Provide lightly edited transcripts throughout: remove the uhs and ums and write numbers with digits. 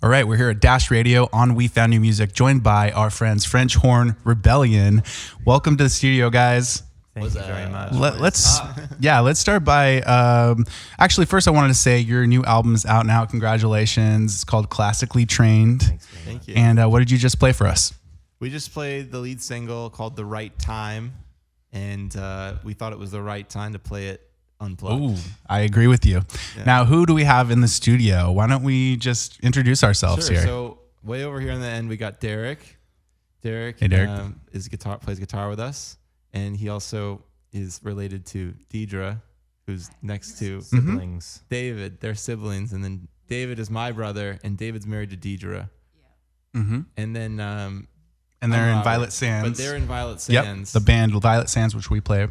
All right, we're here at Dash Radio on We Found New Music, joined by our friends French Horn Rebellion. Welcome to the studio, guys. Thank you very much. Let's start by actually first I wanted to say your new album is out now. Congratulations. It's called Classically Trained. Thank you. And what did you just play for us? We just played the lead single called The Right Time, and we thought it was the right time to play it unplugged. Ooh, I agree with you. Yeah. Now, who do we have in the studio? Why don't we just introduce ourselves here? So way over here on the end, we got Derek. Derek, hey, Derek. Plays guitar with us, and he also is related to Deidre, who's next to siblings. David. They're siblings, and then David is my brother, and David's married to Deidre. Yeah. Mm-hmm. And then and they're in Violet Sands. But they're in Violet Sands. Yep, the band Violet Sands, which we play.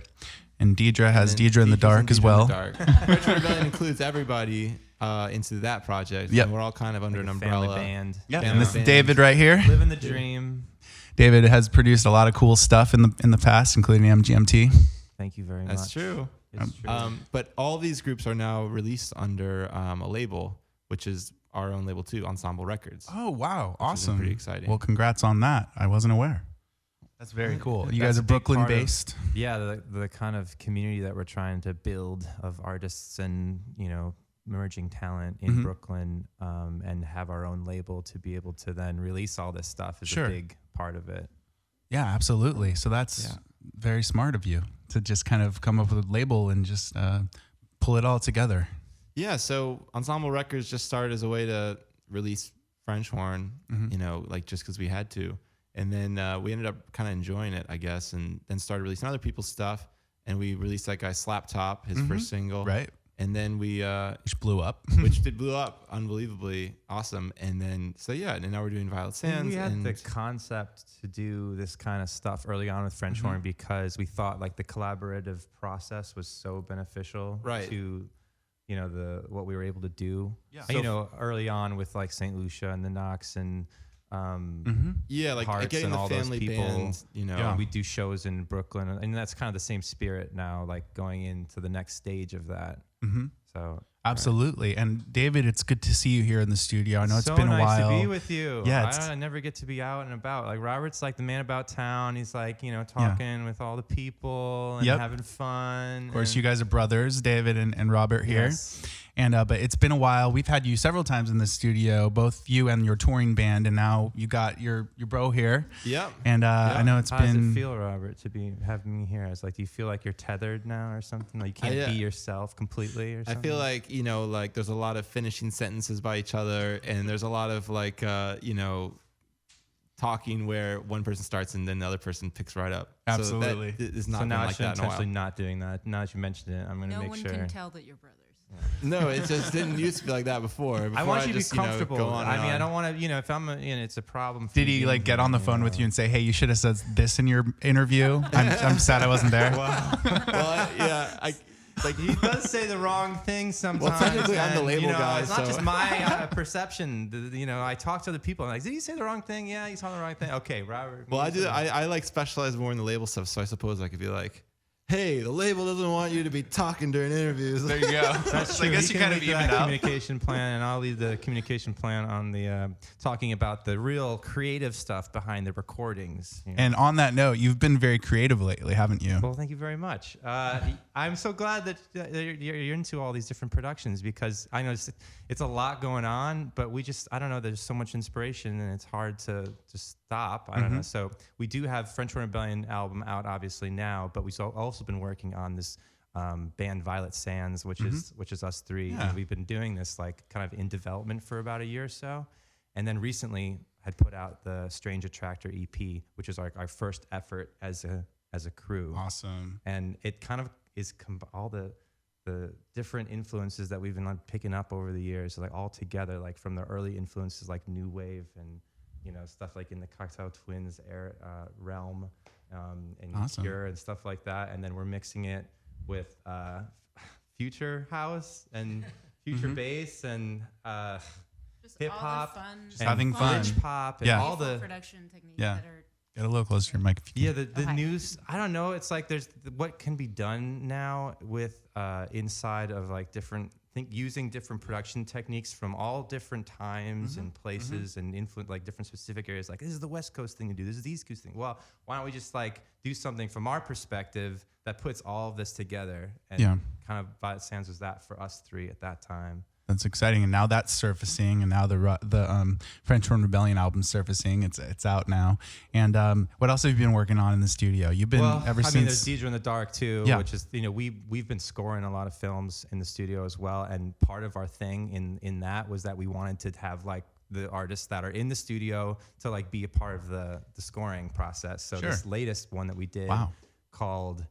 And Deidre has Deidre in the Dark as well. French Horn Rebellion includes everybody into that project. Yep. And we're all kind of under an umbrella. Family band. Yeah, and this is David right here. Living the dream. David has produced a lot of cool stuff in the past, including MGMT. Thank you very much. That's true. It's true. But all these groups are now released under a label, which is our own label too, Ensemble Records. Oh, wow. Awesome. Pretty exciting. Well, congrats on that. I wasn't aware. That's very cool. You guys are Brooklyn based? Yeah, the kind of community that we're trying to build of artists and, emerging talent in Brooklyn, and have our own label to be able to then release all this stuff is a big part of it. Yeah, absolutely. So that's very smart of you to just kind of come up with a label and just pull it all together. Yeah, so Ensemble Records just started as a way to release French Horn, just because we had to. And then we ended up kind of enjoying it, I guess, and then started releasing other people's stuff. And we released that guy Slap Top, his first single. Right. And then we... which blew up. which blew up. Unbelievably awesome. And then, and now we're doing Violet Sands. We had the concept to do this kind of stuff early on with French Horn because we thought like the collaborative process was so beneficial to... what we were able to do. Yeah. So early on with like St. Lucia and the Knox and getting and the all family those people. bands, we do shows in Brooklyn, and that's kind of the same spirit now, like going into the next stage of that. So absolutely. And David, it's good to see you here in the studio. I know it's so been a nice while to be with you. Yeah, I never get to be out and about. Like Robert's like the man about town. He's like talking with all the people and having fun. Of course, you guys are brothers, David and Robert here. Yes. And but it's been a while. We've had you several times in the studio, both you and your touring band, and now you got your bro here. Yep. And I know How does it feel, Robert, to be having me here? It's like, do you feel like you're tethered now or something? Like you can't be yourself completely or something? I feel like there's a lot of finishing sentences by each other, and there's a lot of talking where one person starts and then the other person picks right up. Absolutely. So that is not so now like that in a while. intentionally not doing that. Now that you mentioned it, I'm going to make sure. No one can tell that you're brothers. No, it just didn't used to be like that before. I want you to just, be comfortable. Go on I don't want to, if I'm, it's a problem. Did he like get on the phone with you and say, "Hey, you should have said this in your interview"? I'm sad I wasn't there. He does say the wrong thing sometimes. Well, technically, I'm the label guy. It's not just my perception. I talk to other people. I'm like, did he say the wrong thing? Yeah, he saw the wrong thing. Okay, Robert. Well, I like specialize more in the label stuff, so I suppose I could be like, hey, the label doesn't want you to be talking during interviews. There you go. That's true. I guess you kind of even out. Communication plan, and I'll lead the communication plan on the talking about the real creative stuff behind the recordings. And on that note, you've been very creative lately, haven't you? Well, thank you very much. I'm so glad that you're into all these different productions because I know it's a lot going on, but I don't know, there's so much inspiration and it's hard to just stop. I don't know. So we do have French Horn Rebellion album out obviously now, but we've also been working on this band Violet Sands, which is us three. Yeah. And we've been doing this like kind of in development for about a year or so. And then recently had put out the Strange Attractor EP, which is our first effort as a crew. Awesome. And it kind of is all the different influences that we've been picking up over the years, like all together, like from the early influences like new wave and stuff like in the Cocktail Twins realm, and awesome. Cure and stuff like that, and then we're mixing it with future house and future bass and hip hop, just having fun, glitch pop, and all the production techniques that are. Get a little closer to your mic. Yeah, the news. I don't know. It's like there's what can be done now with inside of like different think using different production techniques from all different times and places and influence like different specific areas. Like, this is the West Coast thing to do. This is the East Coast thing. Well, why don't we just like do something from our perspective that puts all of this together? And kind of Violet Sands was that for us three at that time. That's exciting, and now that's surfacing, and now the French Horn Rebellion album's surfacing. It's out now. And what else have you been working on in the studio? You've been ever since. I mean, there's Deidre in the Dark too, Yeah. which is we've been scoring a lot of films in the studio as well. And part of our thing in that was that we wanted to have like the artists that are in the studio to like be a part of the scoring process. So this latest one that we did called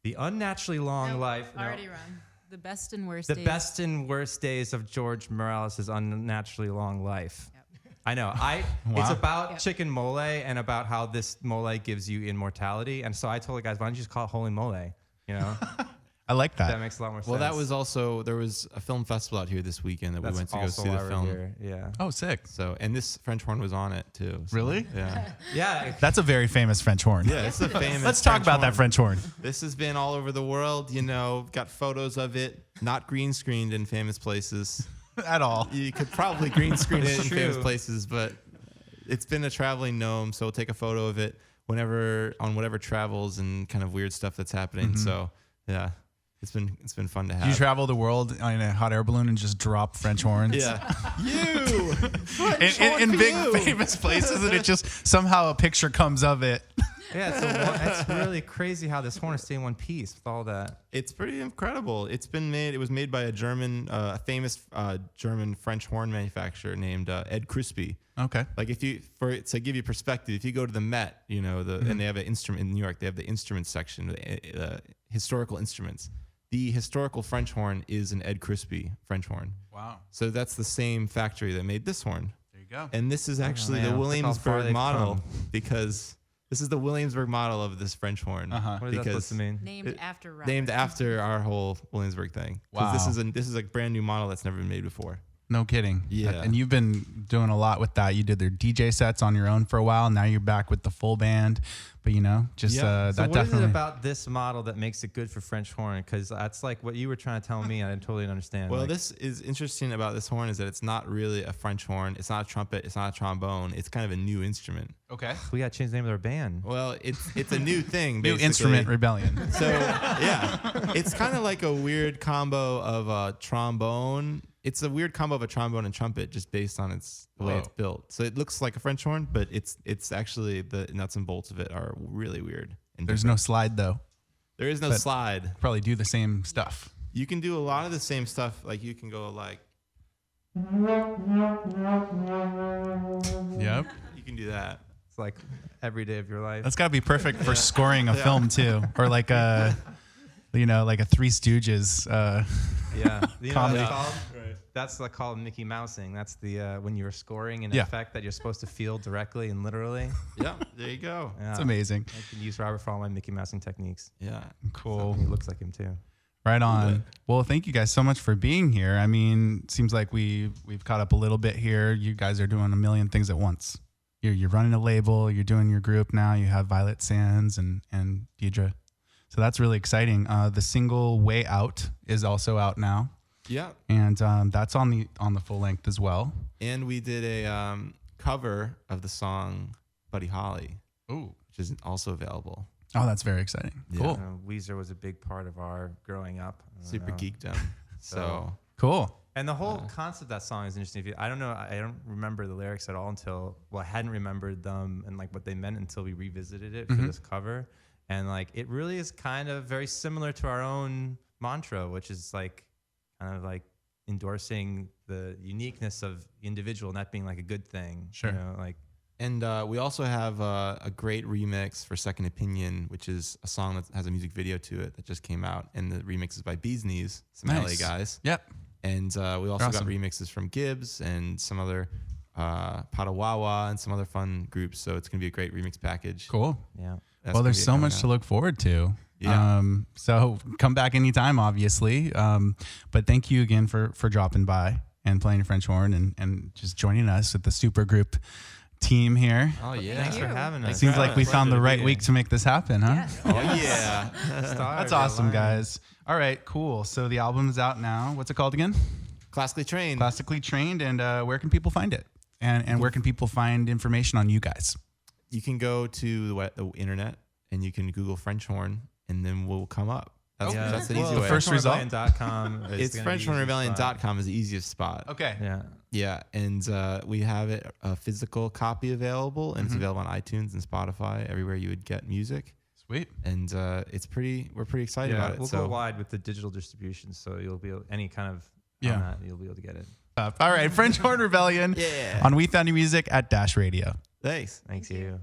The Unnaturally Long Life. Already run. The best and worst The days. best and worst days of George Morales' unnaturally long life. Yep. I know. It's about chicken mole and about how this mole gives you immortality. And so I told the guys, why don't you just call it Holy Mole? You know, I like that. that makes a lot more sense. Well, that was also, there was a film festival out here this weekend that we went to go see the film. Yeah. Oh, sick. So, and this French horn was on it too. So, Really? Yeah. Yeah. That's a very famous French horn. Yeah, it's a famous. Let's talk about that French horn. This has been all over the world. You know, got photos of it, not green screened in famous places. At all. You could probably green screen it in True. famous places, but it's been a traveling gnome. So we'll take a photo of it on whatever travels and kind of weird stuff that's happening. So yeah. It's been fun to have. Do you travel the world in a hot air balloon and just drop French horns? Yeah. You! in big famous places, and it just somehow a picture comes of it. Yeah, it's really crazy how this horn is staying in one piece with all that. It's pretty incredible. It was made by a famous German French horn manufacturer named Ed Crispy. Okay. Like to give you perspective, if you go to the Met, you know, and they have an instrument in New York, they have the instrument section, the historical instruments. The historical French horn is an Ed Crispy French horn. Wow. So that's the same factory that made this horn. There you go. And this is actually the Williamsburg model because this is the Williamsburg model of this French horn. What is that supposed to mean? Named after Robert. Named after our whole Williamsburg thing. Wow. This is a brand new model that's never been made before. No kidding. Yeah. And you've been doing a lot with that. You did their DJ sets on your own for a while. Now you're back with the full band. But, So that what definitely. is it about this model that makes it good for French horn? Because that's like what you were trying to tell me. I didn't totally understand. Well, like, this is interesting about this horn is that it's not really a French horn. It's not a trumpet. It's not a trombone. It's kind of a new instrument. Okay. we got to change the name of our band. Well, it's a new thing. New Basically. instrument rebellion. So yeah, it's kind of like a weird combo of a trombone. It's a weird combo of a trombone and trumpet, just based on the way it's built. So it looks like a French horn, but it's actually the nuts and bolts of it are really weird. And There's no slide, though. there is no but- slide. Probably do the same stuff. You can do a lot of the same stuff. Like you can go like Yep. you can do that. It's like every day of your life. That's got to be perfect for scoring a film, too. Or like a Three Stooges. Yeah. You know what Comedy. it's called? That's called Mickey Mousing. That's the when you're scoring an Yeah. effect that you're supposed to feel directly and literally. Yeah, there you go. Yeah. It's amazing. I can use Robert for all my Mickey Mousing techniques. Yeah. Cool. He looks like him too. Right on. Well, thank you guys so much for being here. I mean, seems like we've caught up a little bit here. You guys are doing a million things at once. You're running a label. You're doing your group now. You have Violet Sands and Deidre. So that's really exciting. The single "Way Out" is also out now, Yeah. and that's on the full length as well. And we did a cover of the song "Buddy Holly," Ooh. which is also available. Oh, that's very exciting. Yeah. Cool. Weezer was a big part of our growing up. Super geekdom. So Cool. And the whole concept of that song is interesting. I don't know. I don't remember the lyrics at all I hadn't remembered them and like what they meant until we revisited it for this cover. And like, it really is kind of very similar to our own mantra, which is like kind of like endorsing the uniqueness of the individual and that being like a good thing. Sure. You know, like, And we also have a great remix for Second Opinion, which is a song that has a music video to it that just came out. And the remix is by Bee's Knees, some Nice. LA guys. Yep. And we also got Awesome. remixes from Gibbs and some other Patawawa and some other fun groups. So it's going to be a great remix package. Cool. yeah. That's Well, gonna there's be so coming much out. to look forward to. Yeah. So come back anytime, obviously. But thank you again for dropping by and playing your French horn and just joining us at the super group team here. Oh yeah. Thanks for you. having us. Seems like we Pleasure found the to be right here. week to make this happen, huh? Yes. Oh yeah. That's awesome, guys. All right, cool. So the album is out now. What's it called again? Classically trained. Classically Trained. And where can people find it? And where can people find information on you guys? You can go to the internet and you can Google French horn, and then we'll come up. That's an easy way. first result? It's FrenchhornRebellion.com is the easiest spot. Okay. Yeah. Yeah, and we have a physical copy available, and it's available on iTunes and Spotify, everywhere you would get music. Sweet. And we're pretty excited about it. We'll so go wide with the digital distribution, so you'll be any kind of you'll be able to get it. All right, French Horn Rebellion Yeah. on We Found Your Music at Dash Radio. Thanks. Thanks you.